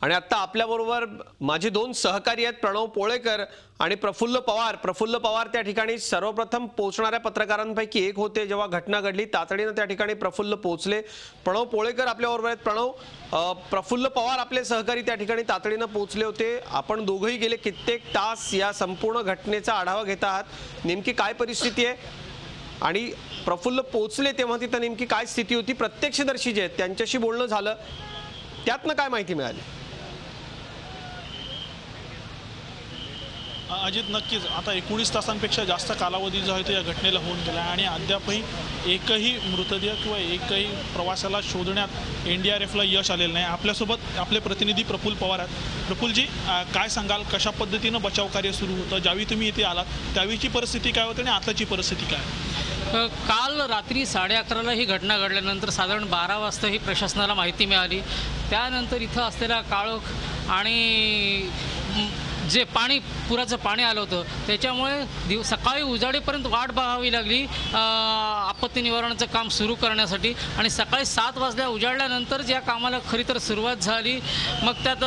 आणि आता आपल्याबरोबर माझे दोन सहकारी आहेत, प्रणव पोळेकर आणि प्रफुल्ल पवार. प्रफुल्ल पवार त्या ठिकाणी सर्वप्रथम पोहोचणाऱ्या पत्रकारांपैकी एक होते. जेव्हा घटना घडली तातडीने त्या ठिकाणी प्रफुल्ल पोहोचले. प्रणव पोळेकर आपल्याबरोबर आहेत. प्रणव, प्रफुल्ल पवार आपले सहकारी त्या ठिकाणी तातडीने पोहोचले होते. आपण दोघंही गेले कित्येक तास या संपूर्ण घटनेचा आढावा घेत आहात. नेमकी काय परिस्थिती आहे आणि प्रफुल्ल पोहोचले तेव्हा तिथं नेमकी काय स्थिती होती? प्रत्यक्षदर्शी जे आहेत त्यांच्याशी बोलणं झालं, त्यातनं काय माहिती मिळाली? अजित, नक्कीच आता 19 तासांपेक्षा जास्त कालावधी जो आहे तो या घटनेला होऊन गेला आणि अद्यापही एकही मृतदेह किंवा एकही प्रवाशाला शोधण्यात NDRFला यश आलेलं नाही. आपल्यासोबत आपले प्रतिनिधी प्रफुल्ल पवार आहेत. प्रफुल्लजी, काय सांगाल, कशा पद्धतीनं बचाव कार्य सुरू होतं? ज्यावेळी तुम्ही इथे आलात त्यावेळीची परिस्थिती काय होती आणि आताची परिस्थिती काय? काल रात्री 11:30ला ही घटना घडल्यानंतर साधारण 12 वाजता ही प्रशासनाला माहिती मिळाली. त्यानंतर इथं असलेला काळोख आणि जे पुराचं पाणी आलं होतं त्याच्यामुळे सकाळी उजाडेपर्यंत वाट बघावी लागली आपत्ती निवारणाचं काम सुरू करण्यासाठी. आणि सकाळी 7 वाजल्या उजाडल्यानंतर ज्या कामाला खरी तर सुरुवात झाली, मग त्यात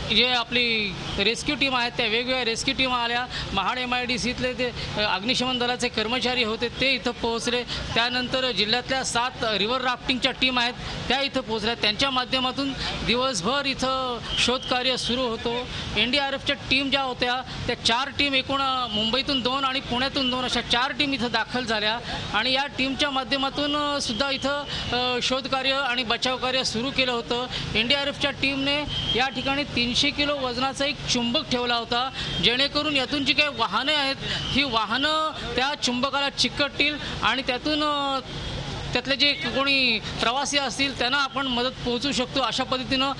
जे आपली रेस्क्यू टीम आहेत त्या वेगवेगळ्या रेस्क्यू टीम आल्या. महाड MIDCतले ते अग्निशमन दलाचे कर्मचारी होते ते इथं पोहोचले. त्यानंतर जिल्ह्यातल्या 7 रिव्हर राफ्टिंगच्या टीम आहेत त्या इथं पोहोचल्या. त्यांच्या माध्यमातून दिवसभर इथं शोधकार्य सुरू होतं. NDRFच्या टीम ज्या होत्या त्या 4 टीम, एकूण मुंबईतून 2 आणि पुण्यातून 2 अशा 4 टीम इथं दाखल झाल्या. आणि या टीमच्या माध्यमातून सुद्धा इथं शोधकार्य आणि बचावकार्य सुरू केलं होतं. NDRFच्या टीमने या ठिकाणी 300 किलो वजनाचा एक चुंबक ठेवला होता, जेणेकरून यातून जी काही वाहने आहेत ही वाहनं त्या चुंबकाला चिकटतील आणि त्यातले जे कोणी प्रवासी असतील त्यांना आपण मदत पोहोचू शकतो. अशा पद्धतीनं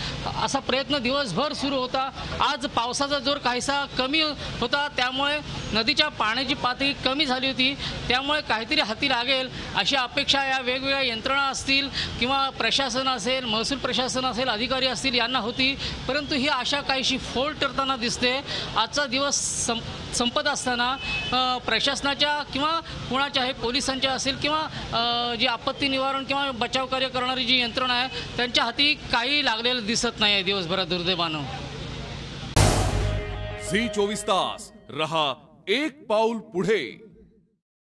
असा प्रयत्न दिवसभर सुरू होता. आज पावसाचा जोर काहीसा कमी होता, त्यामुळे नदीच्या पाण्याची पातळी कमी झाली होती. त्यामुळे काहीतरी हाती लागेल अशी अपेक्षा या वेगवेगळ्या यंत्रणा असतील किंवा प्रशासन असेल, महसूल प्रशासन असेल, अधिकारी असतील यांना होती. परंतु ही आशा काहीशी फोल ठरताना दिसते. आजचा दिवस संपत असताना प्रशासनाच्या किंवा कुणाच्या पोलिसांच्या असेल किंवा जी आपत्ती निवारण किंवा बचाव कार्य करणारी जी यंत्रणा आहे त्यांच्या हाती काही लागलेलं दिसत नाही आहे दिवसभरात, दुर्दैवानं. झी 24 तास रहा एक पाऊल पुढे.